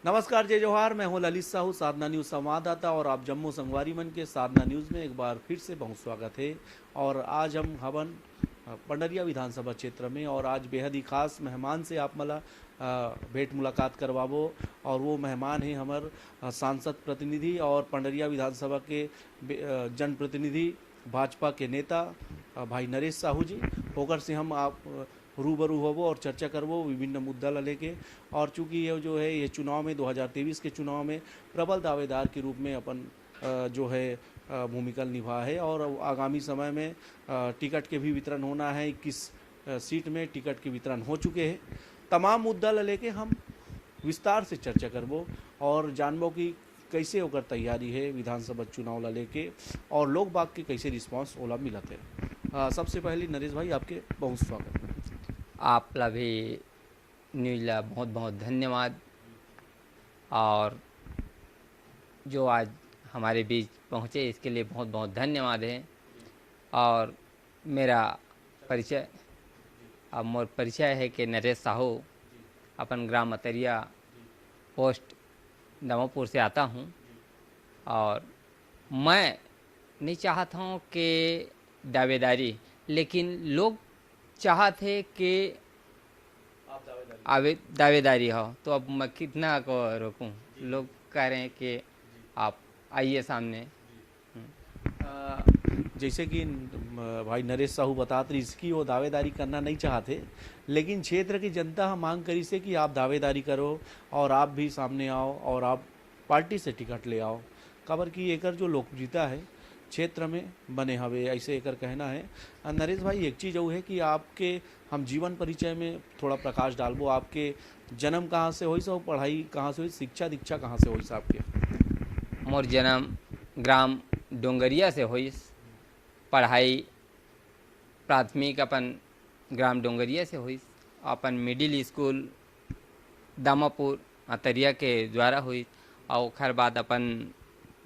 नमस्कार, जय जवाहर। मैं हूं ललित साहू, साधना न्यूज़ संवाददाता, और आप जम्मू संगवारी मन के साधना न्यूज़ में एक बार फिर से बहुत स्वागत है। और आज हम हवन पंडरिया विधानसभा क्षेत्र में, और आज बेहद ही खास मेहमान से आप मला भेंट मुलाकात करवाबो। और वो मेहमान हैं हमार सांसद प्रतिनिधि और पंडरिया विधानसभा के जनप्रतिनिधि, भाजपा के नेता भाई नरेश साहू जी। होकर से हम आप रूबरू होबो और चर्चा करबो विभिन्न मुद्दा ला लेके। और चूंकि ये जो है ये चुनाव में 2023 के चुनाव में प्रबल दावेदार के रूप में अपन जो है भूमिका निभा है, और आगामी समय में टिकट के भी वितरण होना है। 21 सीट में टिकट के वितरण हो चुके हैं। तमाम मुद्दा ला लेके हम विस्तार से चर्चा करबो और जानबो कि कैसे होकर तैयारी है विधानसभा चुनाव ला लेके, और लोग बाग के कैसे रिस्पांस ओला मिलत है। सबसे पहले नरेश भाई, आपके बहुत स्वागत है। आपला भी न्यूज़ला बहुत बहुत धन्यवाद। और जो आज हमारे बीच पहुँचे इसके लिए बहुत बहुत धन्यवाद है। और मेरा परिचय, अब मोर परिचय है कि नरेश साहू, अपन ग्राम अतरिया, पोस्ट दमापुर से आता हूँ। और मैं नहीं चाहता हूँ कि दावेदारी, लेकिन लोग चाहते कि दावेदारी हो, तो अब मैं कितना को रोकूं। लोग कह रहे हैं कि आप आइए सामने। जैसे कि भाई नरेश साहू बताते रही इसकी वो दावेदारी करना नहीं चाहते, लेकिन क्षेत्र की जनता हम मांग करी से कि आप दावेदारी करो और आप भी सामने आओ और आप पार्टी से टिकट ले आओ। खबर की एकर जो लोकप्रियता है क्षेत्र में बने हवे, ऐसे एकर कहना है। नरेश भाई, एक चीज़ वो है कि आपके हम जीवन परिचय में थोड़ा प्रकाश डालबो। आपके जन्म कहाँ से हुई, सब पढ़ाई कहाँ से हुई, शिक्षा दीक्षा कहाँ से हुई आपके? मोर जन्म ग्राम डोंगरिया से हुई। पढ़ाई प्राथमिक अपन ग्राम डोंगरिया से हुई। अपन मिडिल स्कूल दामापुर अतरिया के द्वारा हुई। और खैर बाद अपन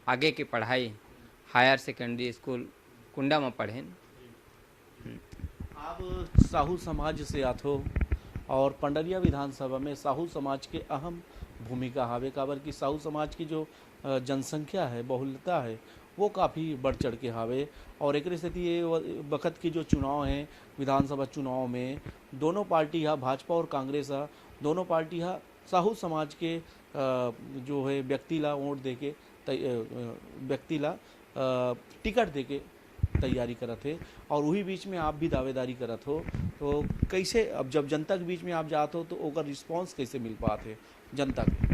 आगे की पढ़ाई हायर सेकेंडरी स्कूल कुंडा में पढ़ें। आप साहू समाज से आथो, और पंडरिया विधानसभा में साहू समाज के अहम भूमिका हावे। काबर कि साहू समाज की जो जनसंख्या है, बहुलता है, वो काफ़ी बढ़ चढ़ के हावे। और एक स्थिति ये वक्त की जो चुनाव हैं विधानसभा चुनाव में, दोनों पार्टी हा, भाजपा और कांग्रेस हा, दोनों पार्टी हा साहू समाज के जो है व्यक्ति ला वोट दे के व्यक्ति ला टिकट दे के तैयारी करत है। और वही बीच में आप भी दावेदारी करत हो, तो कैसे अब जब जनता के बीच में आप जाते हो तो ओकर रिस्पांस कैसे मिल पाते जनता के?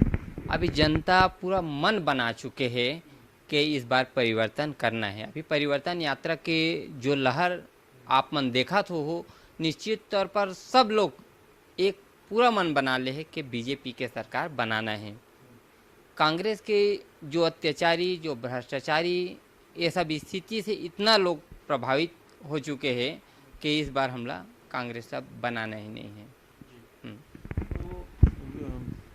अभी जनता पूरा मन बना चुके हैं कि इस बार परिवर्तन करना है। अभी परिवर्तन यात्रा के जो लहर आप मन देखा तो हो, निश्चित तौर पर सब लोग एक पूरा मन बना ले है कि बीजेपी के सरकार बनाना है। कांग्रेस के जो अत्याचारी, जो भ्रष्टाचारी, ये सब स्थिति से इतना लोग प्रभावित हो चुके हैं कि इस बार हमला कांग्रेस सब बनाना ही नहीं है। तो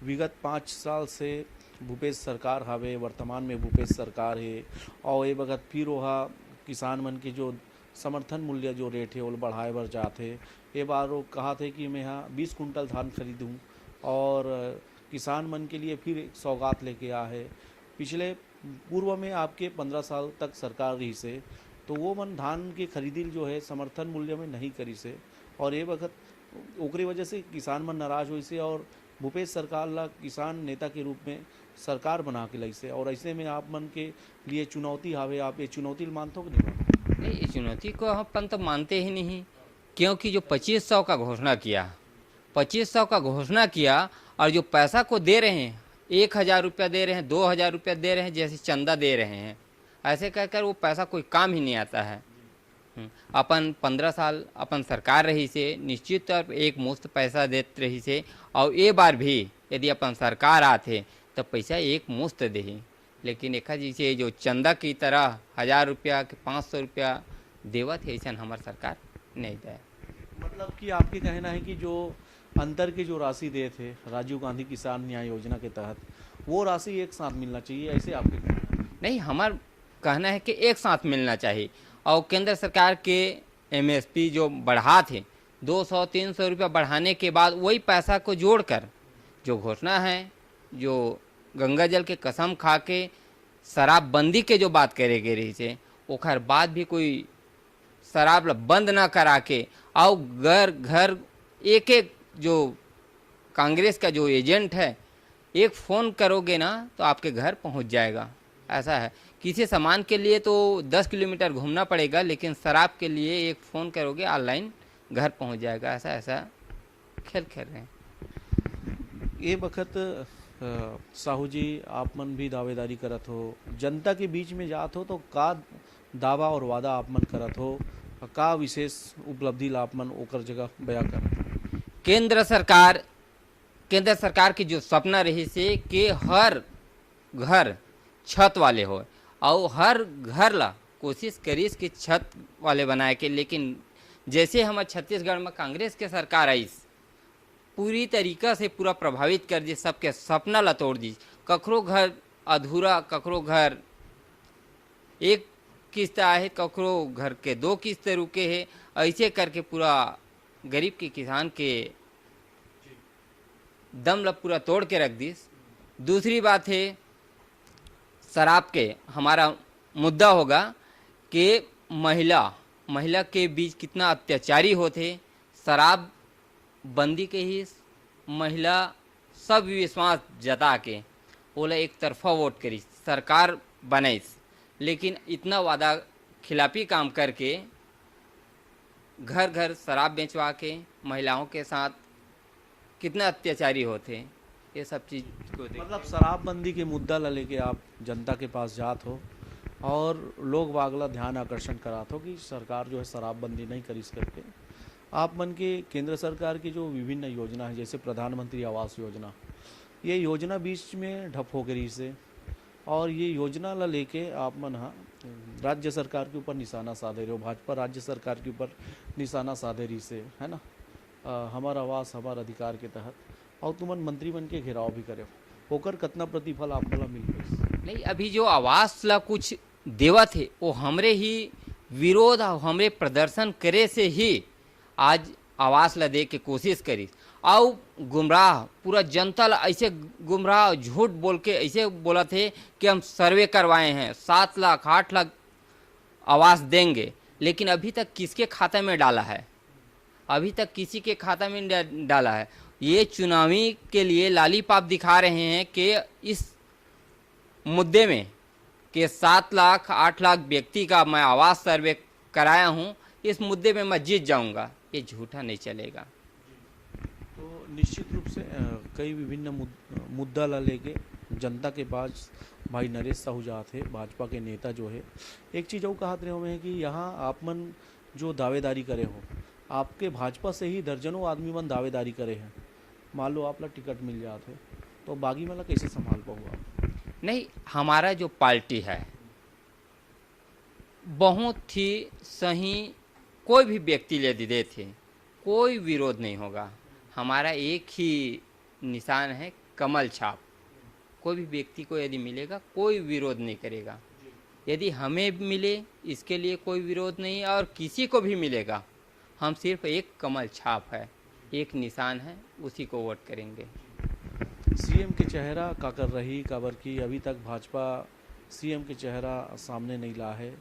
विगत 5 साल से भूपेश सरकार हावे, वर्तमान में भूपेश सरकार है, और ये वक्त फिर वह किसान मन के जो समर्थन मूल्य जो रेट है वो बढ़ाए बर जाते। ये बार वो कहा थे कि मैं यहाँ 20 कुंटल धान खरीदूँ, और किसान मन के लिए फिर एक सौगात लेके आ है। पिछले पूर्व में आपके 15 साल तक सरकार रही से, तो वो मन धान की खरीदी जो है समर्थन मूल्य में नहीं करी से, और ये वक्त ओकरी वजह से किसान मन नाराज हुई से, और भूपेश सरकार ला किसान नेता के रूप में सरकार बना के लाई से। और ऐसे में आप मन के लिए चुनौती हावे, आप ये चुनौती मानते हो कि नहीं मानते? नहीं, इस चुनौती को हम अपन तो मानते ही नहीं, क्योंकि जो 2500 का घोषणा किया, 2500 का घोषणा किया, और जो पैसा को दे रहे हैं, 1000 रुपया दे रहे हैं, 2000 रुपया दे रहे हैं, जैसे चंदा दे रहे हैं, ऐसे कहकर वो पैसा कोई काम ही नहीं आता है। अपन 15 साल अपन सरकार रही से, निश्चित तौर पर एक मुफ्त पैसा देते रही से। और ये बार भी यदि अपन सरकार आते तो पैसा एक मुफ्त दे, लेकिन एक जैसे जो चंदा की तरह 1000 रुपया के 500 रुपया देवत है, ऐसा हमारी सरकार नहीं दे। मतलब कि आपके कहना है कि जो अंतर की जो राशि दे थे राजीव गांधी किसान न्याय योजना के तहत, वो राशि एक साथ मिलना चाहिए, ऐसे आपके कहना है? नहीं, हमारा कहना है कि एक साथ मिलना चाहिए। और केंद्र सरकार के एमएसपी जो बढ़ा थे 200-300 रुपया बढ़ाने के बाद वही पैसा को जोड़कर जो घोषणा है जो गंगा जल के कसम खा के शराबबंदी के जो बात करे गे रही थे, ओखर बाद भी कोई शराब ला बंद ना करा के और घर घर एक एक जो कांग्रेस का जो एजेंट है, एक फ़ोन करोगे ना तो आपके घर पहुंच जाएगा। ऐसा है, किसी सामान के लिए तो 10 किलोमीटर घूमना पड़ेगा, लेकिन शराब के लिए एक फ़ोन करोगे ऑनलाइन घर पहुंच जाएगा। ऐसा ऐसा खेल खेल रहे हैं। ये वक्त साहू जी आप मन भी दावेदारी करत हो, जनता के बीच में जात हो तो का दावा और वादा आप मन करत हो, का विशेष उपलब्धि ला आप मन ओकर जगह बयां करत हो? केंद्र सरकार की जो सपना रही से कि हर घर छत वाले हो, और हर घर ला कोशिश करीस कि छत वाले बनाए के, लेकिन जैसे हमारे छत्तीसगढ़ में कांग्रेस के सरकार आई, पूरी तरीका से पूरा प्रभावित कर दी, सबके सपना ला तोड़ दी। ककरो घर अधूरा, ककरो घर एक किस्त आहे, ककरो घर के 2 किस्त रुके है, ऐसे करके पूरा गरीब के किसान के दम ला पूरा तोड़ के रख दी। दूसरी बात है शराब के, हमारा मुद्दा होगा कि महिला के बीच कितना अत्याचारी होते। शराब बंदी के ही महिला सब विश्वास जता के बोला एक तरफा वोट करी, सरकार बनाइस, लेकिन इतना वादा खिलाफी काम करके घर घर शराब बेचवा के महिलाओं के साथ कितना अत्याचारी होते। ये सब चीज़ को मतलब शराबबंदी के मुद्दा ला लेके आप जनता के पास जात हो और लोग वागला ध्यान आकर्षण करात हो कि सरकार जो है शराबबंदी नहीं करी करके। आप मन के केंद्र सरकार की जो विभिन्न योजना है, जैसे प्रधानमंत्री आवास योजना, ये योजना बीच में ठप हो गई से, और ये योजना ला लेके आप मन राज्य सरकार के ऊपर निशाना साधे रहे हो, भाजपा राज्य सरकार के ऊपर निशाना साधे रही से, है ना, हमारा आवास हमारा अधिकार के तहत, और तुमन मंत्री बन के घेराव भी करे हो, ओकर कितना प्रतिफल आप ला मिल गई? नहीं, अभी जो आवास ला कुछ देवा थे वो हमरे ही विरोध और हमरे प्रदर्शन करे से ही आज आवास ला दे के कोशिश करी, और गुमराह पूरा जनता ला ऐसे गुमराह झूठ बोल के ऐसे बोला थे कि हम सर्वे करवाए हैं 7 लाख 8 लाख आवास देंगे, लेकिन अभी तक किसके खाता में डाला है? अभी तक किसी के खाता में डाला है। ये चुनावी के लिए लालीपाप दिखा रहे हैं कि इस मुद्दे में कि 7 लाख 8 लाख व्यक्ति का मैं आवास सर्वे कराया हूँ, इस मुद्दे में मैं जीत जाऊंगा। ये झूठा नहीं चलेगा। तो निश्चित रूप से कई विभिन्न मुद्दा ला लेके जनता के पास भाई नरेश साहू जात है, भाजपा के नेता जो है, एक चीज़ और कहते रहे हैं कि यहाँ आप मन जो दावेदारी करे हो, आपके भाजपा से ही दर्जनों आदमी मन दावेदारी करे हैं, मान लो आप ला टिकट मिल जाते तो बागी वाला कैसे संभाल पाओ आप? नहीं, हमारा जो पार्टी है बहुत ही सही, कोई भी व्यक्ति ले दे थे कोई विरोध नहीं होगा। हमारा एक ही निशान है कमल छाप। कोई भी व्यक्ति को यदि मिलेगा कोई विरोध नहीं करेगा। यदि हमें मिले इसके लिए कोई विरोध नहीं, और किसी को भी मिलेगा, हम सिर्फ एक कमल छाप है, एक निशान है, उसी को वोट करेंगे। सीएम के चेहरा का कर रही काबर की अभी तक भाजपा सीएम के चेहरा सामने नहीं ला है,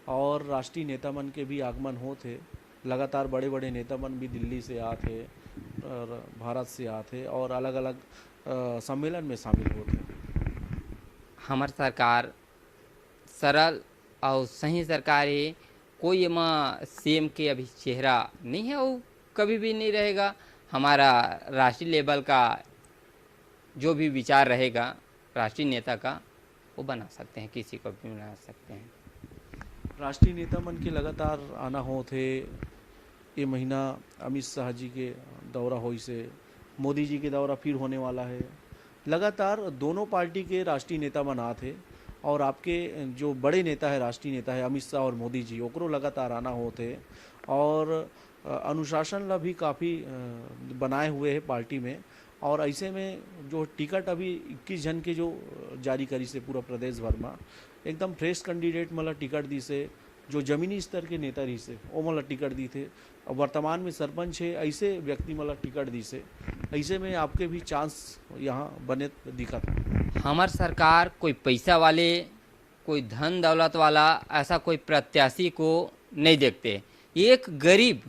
और राष्ट्रीय नेता मन के भी आगमन होते, लगातार बड़े बड़े नेता मन भी दिल्ली से आते और भारत से आते और अलग अलग सम्मेलन में शामिल होते। हमार सरकार सरल और सही सरकार है, कोई एमा सीएम के अभी चेहरा नहीं है, वो कभी भी नहीं रहेगा। हमारा राष्ट्रीय लेवल का जो भी विचार रहेगा राष्ट्रीय नेता का, वो बना सकते हैं, किसी को भी बना सकते हैं। राष्ट्रीय नेता मन के लगातार आना हो थे। ये महीना अमित शाह जी के दौरा हो से, मोदी जी के दौरा फिर होने वाला है। लगातार दोनों पार्टी के राष्ट्रीय नेता मन आते, और आपके जो बड़े नेता है, राष्ट्रीय नेता है अमित शाह और मोदी जी, ओकरो लगातार आना होते, और अनुशासन ला भी काफ़ी बनाए हुए है पार्टी में। और ऐसे में जो टिकट अभी 21 जन के जो जारी करी से पूरा प्रदेश भर में, एकदम फ्रेश कैंडिडेट मतलब टिकट दी से, जो जमीनी स्तर के नेता रही से वो मतलब टिकट दी थे, वर्तमान में सरपंच है, ऐसे व्यक्ति मतलब टिकट दी से, ऐसे में आपके भी चांस यहाँ बने दिखत। हमार सरकार कोई पैसा वाले, कोई धन दौलत वाला ऐसा कोई प्रत्याशी को नहीं देखते। एक गरीब,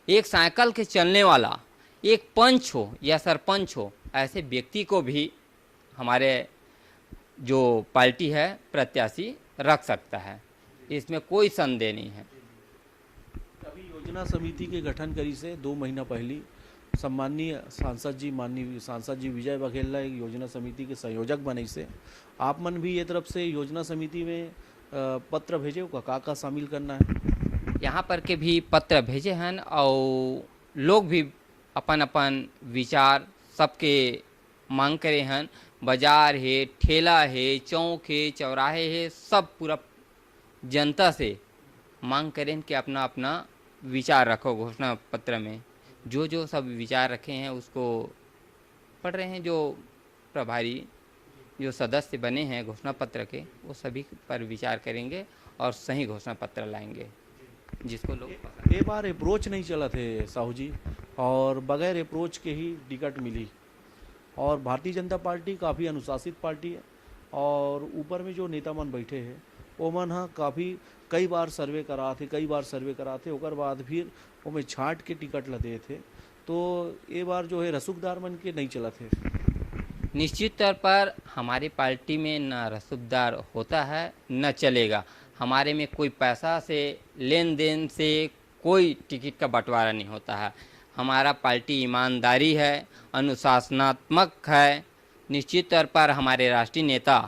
एक साइकिल के चलने वाला, एक पंच हो या सरपंच हो, ऐसे व्यक्ति को भी हमारे जो पार्टी है प्रत्याशी रख सकता है, इसमें कोई संदेह नहीं है। अभी योजना समिति के गठन करी से 2 महीना पहले सम्माननीय माननीय सांसद जी विजय बघेल एक योजना समिति के संयोजक बने से आप मन भी ये तरफ से योजना समिति में पत्र भेजे हो का शामिल करना है? यहाँ पर के भी पत्र भेजे हैं और लोग भी अपन अपन विचार सबके मांग करे हैं। बाजार है, ठेला है, चौक है, चौराहे है, सब पूरा जनता से मांग करें कि अपना अपना विचार रखो घोषणा पत्र में। जो जो सब विचार रखे हैं उसको पढ़ रहे हैं। जो प्रभारी, जो सदस्य बने हैं घोषणा पत्र के, वो सभी पर विचार करेंगे और सही घोषणा पत्र लाएंगे जिसको लोग ये बार अप्रोच नहीं चला थे साहू जी, और बगैर अप्रोच के ही टिकट मिली। और भारतीय जनता पार्टी काफ़ी अनुशासित पार्टी है, और ऊपर में जो नेता मन बैठे हैं वो मन हाँ काफ़ी कई बार सर्वे करा थे ओकर बाद फिर वो में छांट के टिकट ला दिए थे। तो ये बार जो है रसूखदार मन के नहीं चला थे। निश्चित तौर पर हमारी पार्टी में न रसूखदार होता है न चलेगा। हमारे में कोई पैसा से लेन देन से कोई टिकट का बंटवारा नहीं होता है। हमारा पार्टी ईमानदारी है, अनुशासनात्मक है। निश्चित तौर पर हमारे राष्ट्रीय नेता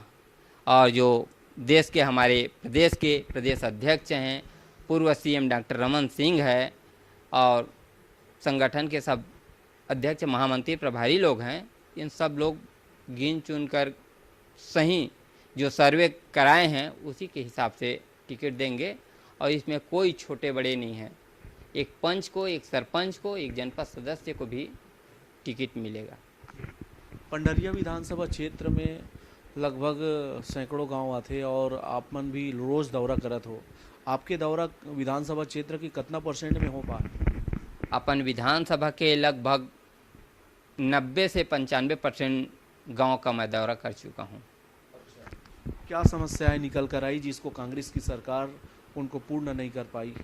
और जो देश के हमारे प्रदेश के प्रदेश अध्यक्ष हैं, पूर्व सीएम डॉक्टर रमन सिंह है, और संगठन के सब अध्यक्ष, महामंत्री, प्रभारी लोग हैं। इन सब लोग गिन चुन कर सही जो सर्वे कराए हैं उसी के हिसाब से टिकट देंगे, और इसमें कोई छोटे बड़े नहीं है। एक पंच को, एक सरपंच को, एक जनपद सदस्य को भी टिकट मिलेगा। पंडरिया विधानसभा क्षेत्र में लगभग सैकड़ों गांव आते और आप मन भी रोज़ दौरा करत हो। आपके दौरा विधानसभा क्षेत्र की कितना % में हो पाए? अपन विधानसभा के लगभग 90 से 95% गांव का मैं दौरा कर चुका हूं। क्या समस्याएं निकल कर आई जिसको कांग्रेस की सरकार उनको पूर्ण नहीं कर पाई?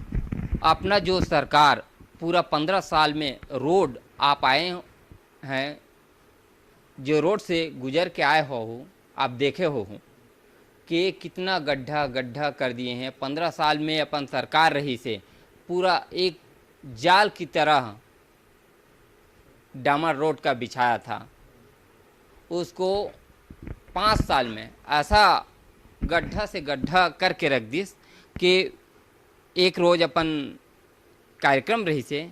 अपना जो सरकार पूरा 15 साल में रोड आप आए हैं, जो रोड से गुजर के आए हो, आप देखे हो कि कितना गड्ढा गड्ढा कर दिए हैं। 15 साल में अपन सरकार रही से पूरा एक जाल की तरह डामर रोड का बिछाया था, उसको 5 साल में ऐसा गड्ढा से गड्ढा करके रख दिस कि एक रोज़ अपन कार्यक्रम रही से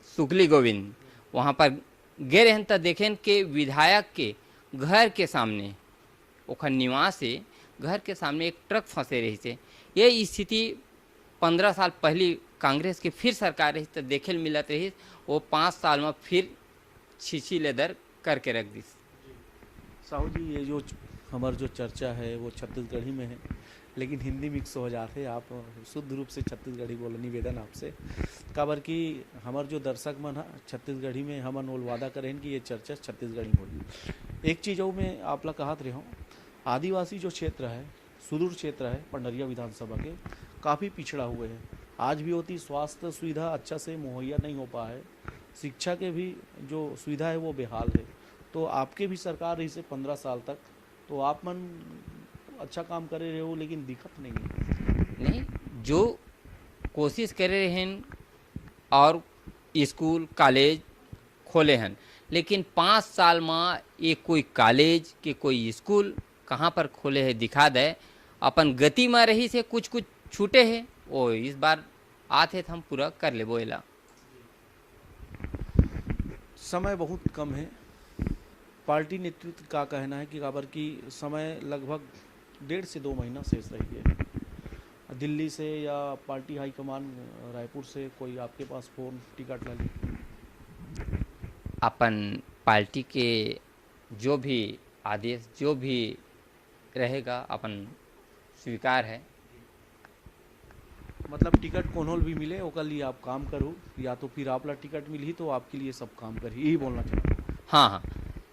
सुकली गोविंद वहाँ पर गए रहन तो देखें कि विधायक के घर के सामने, ओखर निवास से घर के सामने एक ट्रक फंसे रही से। ये स्थिति 15 साल पहले कांग्रेस की फिर सरकार रही तो देखे मिलत रही, वो 5 साल में फिर छीछी लेदर करके रख दी। साहू जी, ये जो हमार जो चर्चा है वो छत्तीसगढ़ी में है, लेकिन हिंदी मिक्स हो जाते। आप शुद्ध रूप से छत्तीसगढ़ी बोलो, निवेदन आपसे। काबर कि हमार जो दर्शक मन है छत्तीसगढ़ी में हमन ओल वादा करें कि ये चर्चा छत्तीसगढ़ी बोली। एक चीज़ों में आप लोग कहत रहे हो, आदिवासी जो क्षेत्र है, सुदूर क्षेत्र है पंडरिया विधानसभा के, काफ़ी पिछड़ा हुए हैं। आज भी होती स्वास्थ्य सुविधा अच्छा से मुहैया नहीं हो पा है, शिक्षा के भी जो सुविधा है वो बेहाल है। तो आपके भी सरकार रही से 15 साल तक, तो आप मन अच्छा काम करे रहे हो लेकिन दिक्कत नहीं है। नहीं, जो कोशिश करे रहे हैं और स्कूल कॉलेज खोले हैं, लेकिन 5 साल में ये कोई कॉलेज के कोई स्कूल कहाँ पर खोले हैं दिखा दे। अपन गति में रही से कुछ कुछ छूटे हैं, वो इस बार आते थे हम पूरा कर ले बोला। समय बहुत कम है। पार्टी नेतृत्व का कहना है कि काबर की समय लगभग 1.5 से 2 महीना शेष रही है। दिल्ली से या पार्टी हाईकमान रायपुर से कोई आपके पास फोन टिकट लगी? अपन पार्टी के जो भी आदेश जो भी रहेगा अपन स्वीकार है। मतलब टिकट कोनोल भी मिले ओकर लिए आप काम करूँ, या तो फिर आपला टिकट मिली तो आपके लिए सब काम करी, यही बोलना चाहता हूँ। हाँ हाँ,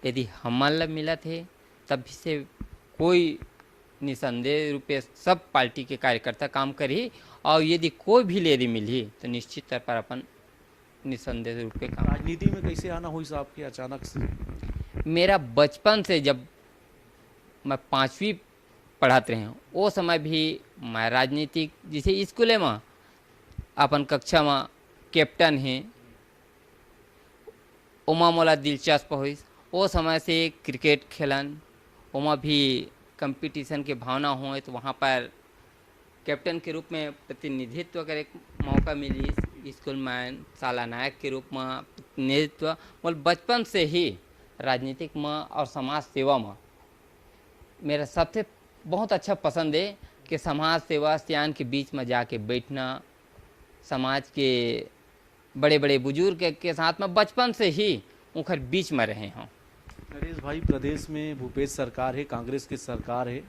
यदि हमारा मिला थे तब से कोई निसंदेह रूपे सब पार्टी के कार्यकर्ता काम करी, और यदि कोई भी लेरी मिली तो निश्चित तौर पर अपन निसंदेह रूप पे काम। राजनीति में कैसे आना हुई साहब के अचानक से? मेरा बचपन से, जब मैं 5वीं पढ़ाते रहे वो समय भी मैं राजनीतिक जैसे स्कूल में अपन कक्षा में कैप्टन है, ओमा मोला दिलचस्प हुई। वो समय से क्रिकेट खेलन, ओमा भी कंपटीशन के भावना हुए तो वहाँ पर कैप्टन के रूप में प्रतिनिधित्व करे मौका मिली। स्कूल में साला नायक के रूप में प्रतिनिधित्व, मतलब बचपन से ही राजनीतिक में और समाज सेवा में मेरा सबसे बहुत अच्छा पसंद है कि समाज सेवा सियान के बीच में जाके बैठना, समाज के बड़े बड़े बुजुर्ग के साथ में बचपन से ही उनके बीच में रहे हों। नरेश भाई, प्रदेश में भूपेश सरकार है, कांग्रेस की सरकार है,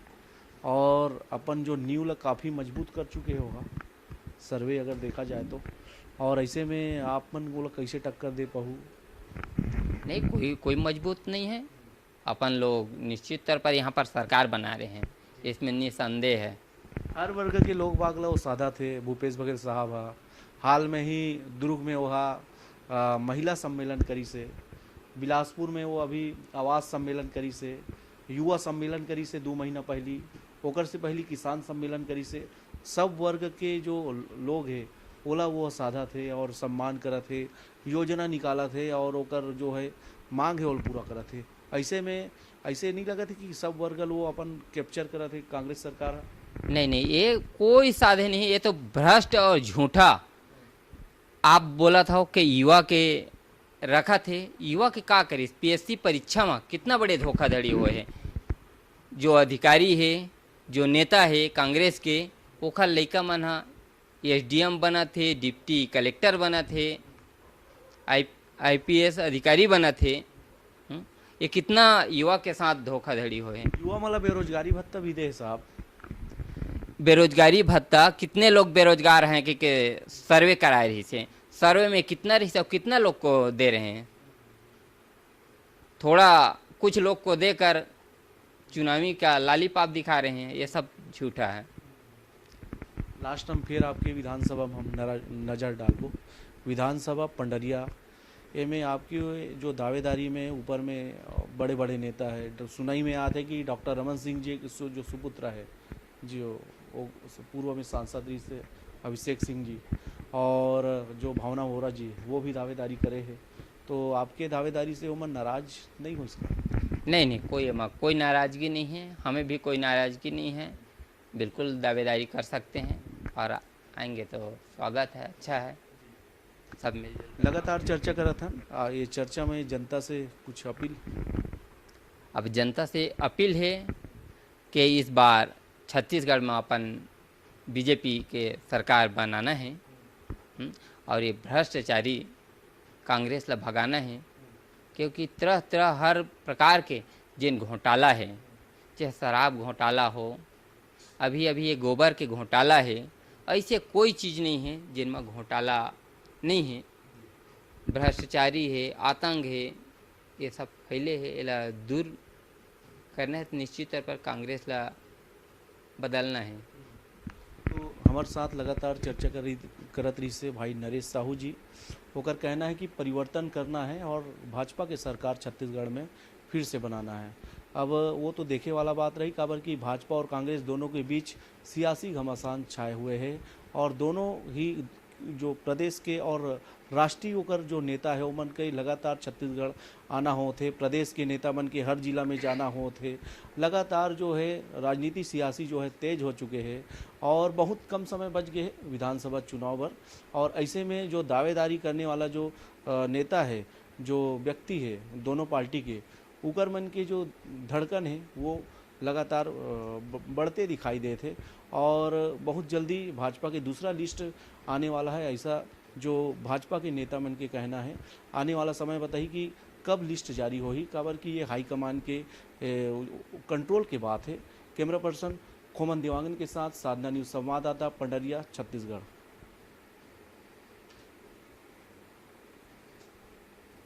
और अपन जो न्यूला काफ़ी मजबूत कर चुके होगा सर्वे अगर देखा जाए तो, और ऐसे में आप मन बोला कैसे टक्कर दे पाऊँ? नहीं, कोई मजबूत नहीं है। अपन लोग निश्चित तौर पर यहाँ पर सरकार बना रहे हैं, इसमें निसंदेह है। हर वर्ग के लोग बागला वो सादा थे, भूपेश बघेल साहब हा हाल में ही दुर्ग में वहाँ महिला सम्मेलन करी से, बिलासपुर में वो अभी आवास सम्मेलन करी से, युवा सम्मेलन करी से 2 महीना पहली, ओकर से पहली किसान सम्मेलन करी से। सब वर्ग के जो लोग हैं ओला वो साधा थे और सम्मान करत थे, योजना निकाला थे और ओकर जो है मांग है वो पूरा करत थे। ऐसे में ऐसे नहीं लगा थे कि सब वर्ग वो अपन कैप्चर करत थे कांग्रेस सरकार? नहीं नहीं, ये कोई साधन नहीं, ये तो भ्रष्ट और झूठा। आप बोला था कि युवा के रखा थे, युवा के का करी? पीएससी परीक्षा में कितना बड़े धोखाधड़ी हुए हैं। जो अधिकारी है, जो नेता है कांग्रेस के, ओखर लइका मन हा एसडीएम बना थे, डिप्टी कलेक्टर बना थे, आईपीएस अधिकारी बना थे। ये कितना युवा के साथ धोखाधड़ी हुए हैं। युवा मतलब बेरोजगारी भत्ता भी दे साहब। बेरोजगारी भत्ता कितने लोग बेरोजगार हैं कि सर्वे कराए रही से, सर्वे में कितना रही से, कितना लोग को दे रहे हैं? थोड़ा कुछ लोग को देकर चुनावी का लालीपाप दिखा रहे हैं, ये सब झूठा है। लास्ट हम फिर आपके विधानसभा में हम नज़र डालबो। विधानसभा पंडरिया में आपकी जो दावेदारी में ऊपर में बड़े बड़े नेता है, तो सुनाई में आते कि डॉक्टर रमन सिंह जी जो सुपुत्र है जो वो पूर्व में सांसद रही से अभिषेक सिंह जी, और जो भावना वोरा जी वो भी दावेदारी करे है, तो आपके दावेदारी से उमर नाराज नहीं हो सकता? नहीं नहीं, कोई नाराज़गी नहीं है, हमें भी कोई नाराज़गी नहीं है। बिल्कुल दावेदारी कर सकते हैं और आएंगे तो स्वागत है, अच्छा है, सब मिल। लगातार चर्चा करा था, ये चर्चा में जनता से कुछ अपील? अब जनता से अपील है कि इस बार छत्तीसगढ़ में अपन बीजेपी के सरकार बनाना है, और ये भ्रष्टाचारी कांग्रेस ला भगाना है, क्योंकि तरह तरह हर प्रकार के जिन घोटाला है, चाहे शराब घोटाला हो, अभी ये गोबर के घोटाला है, ऐसे कोई चीज़ नहीं है जिनमें घोटाला नहीं है। भ्रष्टाचारी है, आतंक है, ये सब फैले है, इला दूर करना है तो निश्चित तौर पर कांग्रेस ला बदलना है। तो हमारे साथ लगातार चर्चा करत रही से भाई नरेश साहू जी, होकर कहना है कि परिवर्तन करना है और भाजपा के सरकार छत्तीसगढ़ में फिर से बनाना है। अब वो तो देखे वाला बात रही, काबर कि भाजपा और कांग्रेस दोनों के बीच सियासी घमासान छाए हुए हैं, और दोनों ही जो प्रदेश के और राष्ट्रीय होकर जो नेता है वो मन के लगातार छत्तीसगढ़ आना हो थे, प्रदेश के नेता मन के हर जिला में जाना हो थे। लगातार जो है राजनीति सियासी जो है तेज हो चुके हैं, और बहुत कम समय बच गए हैं विधानसभा चुनाव पर। और ऐसे में जो दावेदारी करने वाला जो नेता है, जो व्यक्ति है दोनों पार्टी के, ऊपर मन के जो धड़कन है वो लगातार बढ़ते दिखाई दे थे, और बहुत जल्दी भाजपा के दूसरा लिस्ट आने वाला है, ऐसा जो भाजपा के नेता मन के कहना है। आने वाला समय बताइए कि कब लिस्ट जारी होगी, काबर कि ये हाईकमान के कंट्रोल के बात है। कैमरा पर्सन खोमन देवांगन के साथ साधना न्यूज़ संवाददाता पंडरिया, छत्तीसगढ़।